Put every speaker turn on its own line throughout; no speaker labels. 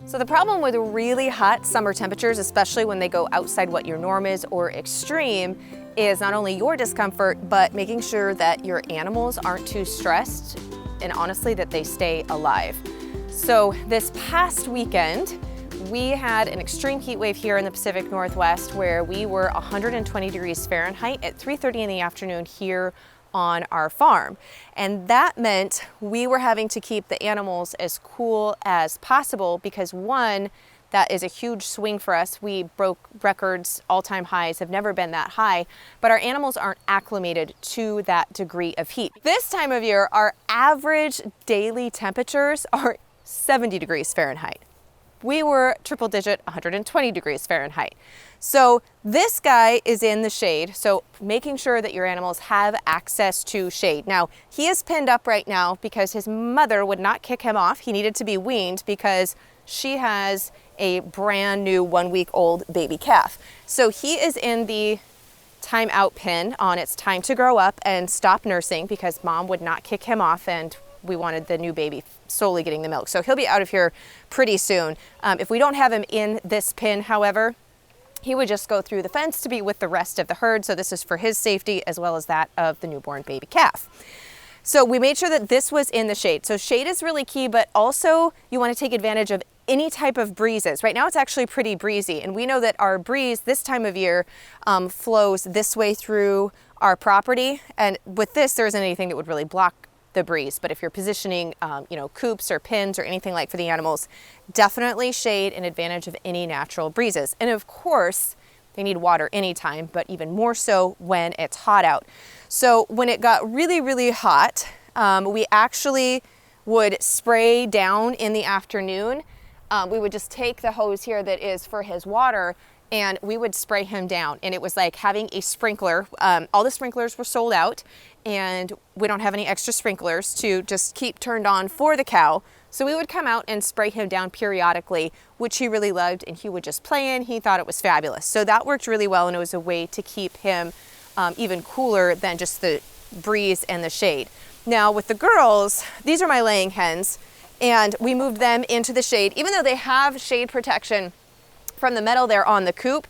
So the problem with really hot summer temperatures, especially when they go outside what your norm is or extreme, is not only your discomfort, but making sure that your animals aren't too stressed and honestly that they stay alive. So this past weekend, we had an extreme heat wave here in the Pacific Northwest where we were 120 degrees Fahrenheit at 3:30 in the afternoon here on our farm. And that meant we were having to keep the animals as cool as possible because one, that is a huge swing for us. We broke records, all-time highs have never been that high, but our animals aren't acclimated to that degree of heat. This time of year, our average daily temperatures are 70 degrees Fahrenheit. We were triple digit 120 degrees Fahrenheit. So this guy is in the shade, so making sure that your animals have access to shade. Now, he is pinned up right now because his mother would not kick him off. He needed to be weaned because she has a brand new 1-week-old baby calf. So he is in the timeout pin on it's time to grow up and stop nursing because mom would not kick him off and we wanted the new baby solely getting the milk. So he'll be out of here pretty soon. If we don't have him in this pen, however, he would just go through the fence to be with the rest of the herd. So this is for his safety as well as that of the newborn baby calf. So we made sure that this was in the shade. So shade is really key, but also you want to take advantage of any type of breezes. Right now it's actually pretty breezy, and we know that our breeze this time of year flows this way through our property. And with this, there isn't anything that would really block the breeze, but if you're positioning coops or pins or anything like for the animals, definitely shade and advantage of any natural breezes. And of course they need water anytime, but even more so when it's hot out. So when it got really hot, we actually would spray down in the afternoon. We would just take the hose here that is for his water and we would spray him down, and it was like having a sprinkler. All the sprinklers were sold out and we don't have any extra sprinklers to just keep turned on for the cow. So we would come out and spray him down periodically, which he really loved, and he would just play in. He thought it was fabulous. So that worked really well, and it was a way to keep him even cooler than just the breeze and the shade. Now with the girls, these are my laying hens, and we moved them into the shade. Even though they have shade protection from the metal there on the coop,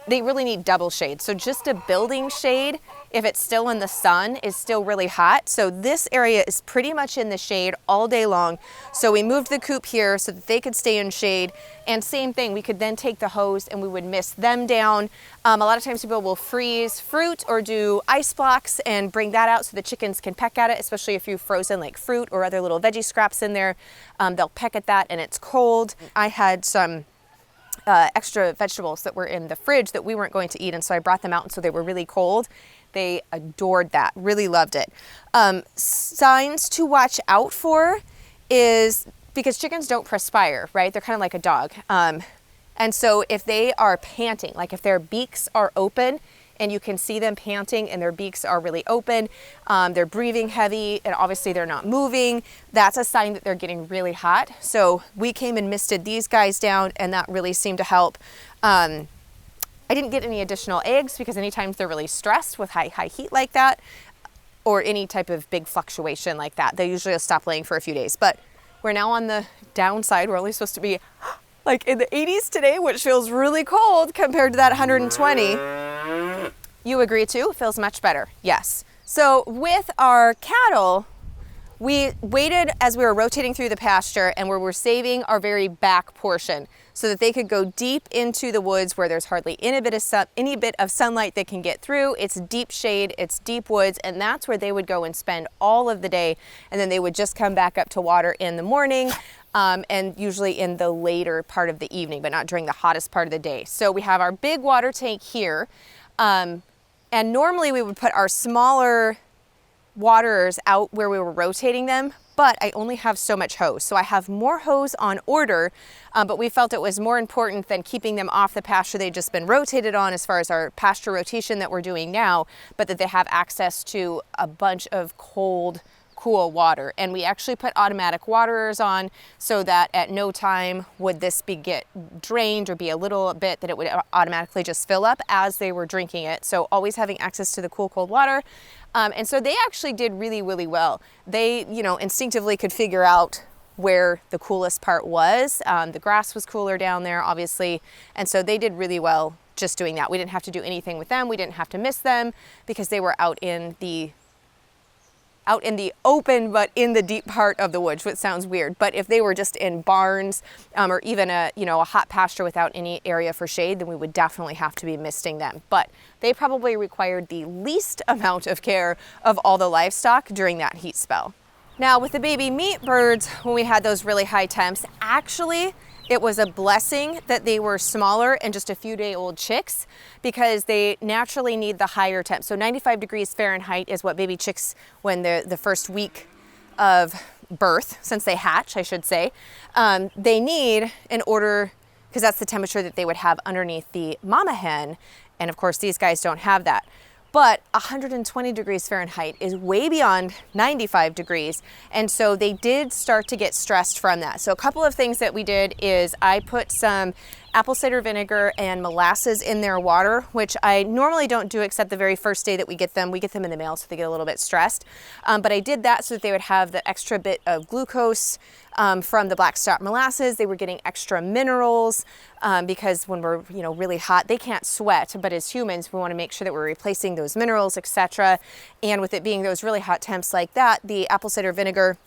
they really need double shade. So just a building shade, if it's still in the sun, is still really hot. So this area is pretty much in the shade all day long. So we moved the coop here so that they could stay in shade. And same thing, we could then take the hose and we would mist them down. A lot of times people will freeze fruit or do ice blocks and bring that out so the chickens can peck at it, especially if you've frozen like fruit or other little veggie scraps in there. They'll peck at that and it's cold. I had some extra vegetables that were in the fridge that we weren't going to eat, and so I brought them out, and so they were really cold. They adored that, really loved it. Signs to watch out for is because chickens don't perspire, right? They're kind of like a dog. And so if they are panting, like if their beaks are open and you can see them panting and their beaks are really open, they're breathing heavy and obviously they're not moving, that's a sign that they're getting really hot. So we came and misted these guys down and that really seemed to help. I didn't get any additional eggs because anytime they're really stressed with high heat like that or any type of big fluctuation like that, they usually will stop laying for a few days. But we're now on the downside. We're only supposed to be like in the 80s today, which feels really cold compared to that 120. You agree too? Feels much better. Yes. So with our cattle, we waited as we were rotating through the pasture and we were saving our very back portion so that they could go deep into the woods where there's hardly any bit of sunlight they can get through. It's deep shade, it's deep woods, and that's where they would go and spend all of the day. And then they would just come back up to water in the morning and usually in the later part of the evening, but not during the hottest part of the day. So we have our big water tank here. And normally we would put our smaller waterers out where we were rotating them, but I only have so much hose. So I have more hose on order, but we felt it was more important than keeping them off the pasture they'd just been rotated on as far as our pasture rotation that we're doing now, but that they have access to a bunch of cool water. And we actually put automatic waterers on so that at no time would this get drained or be a little bit that it would automatically just fill up as they were drinking it. So always having access to the cold water. And so they actually did really well. They, instinctively could figure out where the coolest part was. The grass was cooler down there, obviously, and so they did really well just doing that. We didn't have to do anything with them. We didn't have to miss them because they were out in the open, but in the deep part of the woods, which sounds weird. But if they were just in barns or even a hot pasture without any area for shade, then we would definitely have to be misting them. But they probably required the least amount of care of all the livestock during that heat spell. Now with the baby meat birds, when we had those really high temps, actually it was a blessing that they were smaller and just a few day old chicks, because they naturally need the higher temp. So 95 degrees Fahrenheit is what baby chicks, when they're the first week of birth, since they hatch, I should say, they need in order, because that's the temperature that they would have underneath the mama hen. And of course, these guys don't have that. But 120 degrees Fahrenheit is way beyond 95 degrees. And so they did start to get stressed from that. So a couple of things that we did is I put some apple cider vinegar and molasses in their water, which I normally don't do except the very first day that we get them. We get them in the mail, so they get a little bit stressed. But I did that so that they would have the extra bit of glucose from the black stalk molasses. They were getting extra minerals because when we're really hot, they can't sweat. But as humans, we want to make sure that we're replacing those minerals, etc. And with it being those really hot temps like that, the apple cider vinegar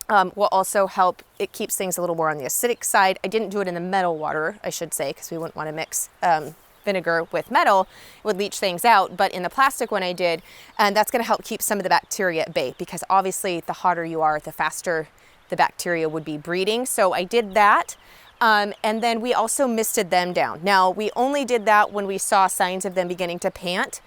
will also help. It keeps things a little more on the acidic side. I didn't do it in the metal water, I should say, because we wouldn't want to mix vinegar with metal. It would leach things out. But in the plastic one I did, and that's going to help keep some of the bacteria at bay, because obviously the hotter you are, the faster the bacteria would be breeding. So I did that. And then we also misted them down. Now we only did that when we saw signs of them beginning to pant.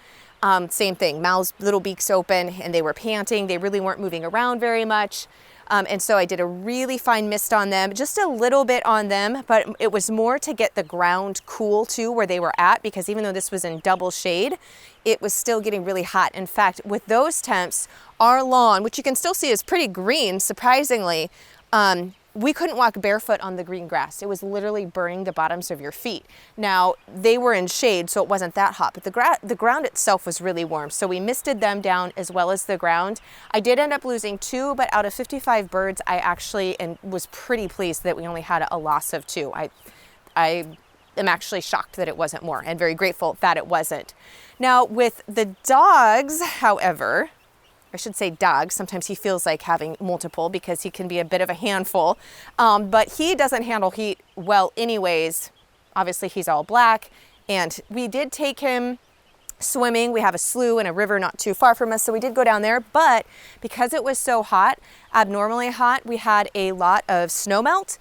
Same thing, mouths, little beaks open, and they were panting. They really weren't moving around very much. And so I did a really fine mist on them, just a little bit on them, but it was more to get the ground cool too where they were at, because even though this was in double shade, it was still getting really hot. In fact, with those temps, our lawn, which you can still see is pretty green, surprisingly, we couldn't walk barefoot on the green grass. It was literally burning the bottoms of your feet. Now, they were in shade, so it wasn't that hot, but the ground itself was really warm. So we misted them down as well as the ground. I did end up losing 2, but out of 55 birds, I actually was pretty pleased that we only had a loss of 2. I am actually shocked that it wasn't more, and very grateful that it wasn't. Now, with the dogs, however, I should say dog. Sometimes he feels like having multiple because he can be a bit of a handful, but he doesn't handle heat well anyways. Obviously he's all black, and we did take him swimming. We have a slough and a river not too far from us, so we did go down there, but because it was so hot, abnormally hot, we had a lot of snow melt.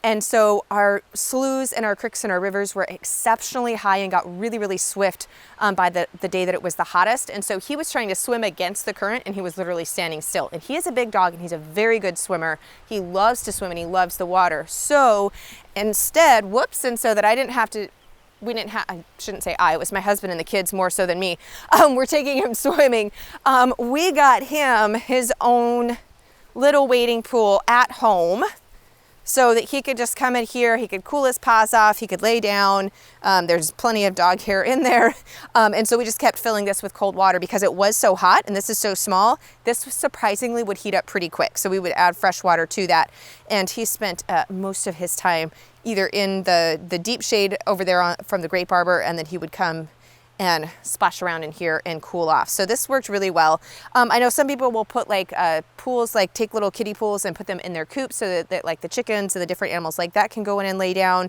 And so our sloughs and our creeks and our rivers were exceptionally high and got really, really swift by the day that it was the hottest. And so he was trying to swim against the current, and he was literally standing still. And he is a big dog, and he's a very good swimmer. He loves to swim, and he loves the water. So instead, and so that I didn't have to, I shouldn't say it was my husband and the kids more so than me. We're taking him swimming. We got him his own little wading pool at home, so that he could just come in here, he could cool his paws off, he could lay down. There's plenty of dog hair in there. And so we just kept filling this with cold water because it was so hot and this is so small. This surprisingly would heat up pretty quick. So we would add fresh water to that. And he spent most of his time either in the deep shade over there from the grape arbor, and then he would come and splash around in here and cool off. So this worked really well. I know some people will put like pools, like take little kiddie pools and put them in their coops so that like the chickens and the different animals like that can go in and lay down.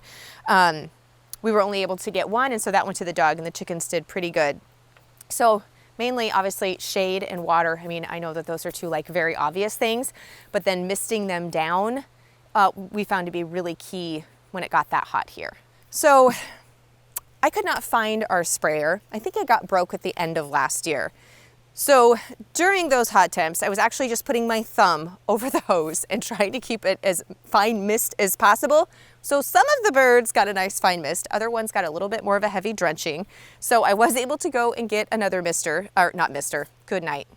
We were only able to get one, and so that went to the dog, and the chickens did pretty good. So mainly, obviously, shade and water. I mean, I know that those are 2 like very obvious things, but then misting them down, we found to be really key when it got that hot here. So I could not find our sprayer. I think it got broke at the end of last year. So during those hot temps, I was actually just putting my thumb over the hose and trying to keep it as fine mist as possible. So some of the birds got a nice fine mist, other ones got a little bit more of a heavy drenching. So I was able to go and get another good night,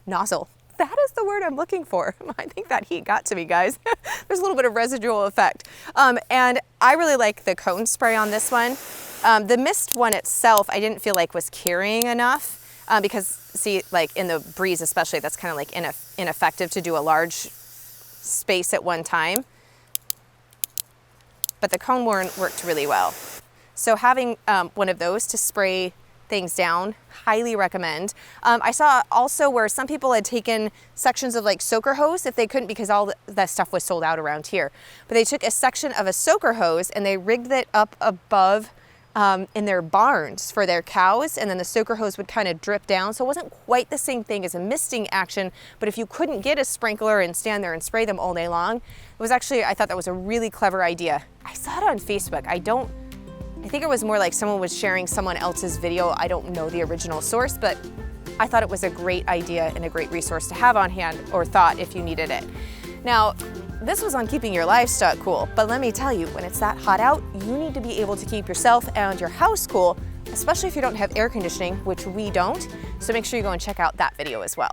nozzle. That is the word I'm looking for. I think that heat got to me, guys. There's a little bit of residual effect. And I really like the cone spray on this one. The mist one itself, I didn't feel like was carrying enough because see, like in the breeze especially, that's kind of like ineffective to do a large space at one time. But the cone one worked really well. So having one of those to spray things down, highly recommend. I saw also where some people had taken sections of like soaker hose if they couldn't, because all that stuff was sold out around here. But they took a section of a soaker hose and they rigged it up above in their barns for their cows, and then the soaker hose would kind of drip down. So it wasn't quite the same thing as a misting action, but if you couldn't get a sprinkler and stand there and spray them all day long, it was actually, I thought that was a really clever idea. I saw it on Facebook. I think it was more like someone was sharing someone else's video. I don't know the original source, but I thought it was a great idea and a great resource to have on hand, or thought if you needed it. Now, this was on keeping your livestock cool, but let me tell you, when it's that hot out, you need to be able to keep yourself and your house cool, especially if you don't have air conditioning, which we don't. So make sure you go and check out that video as well.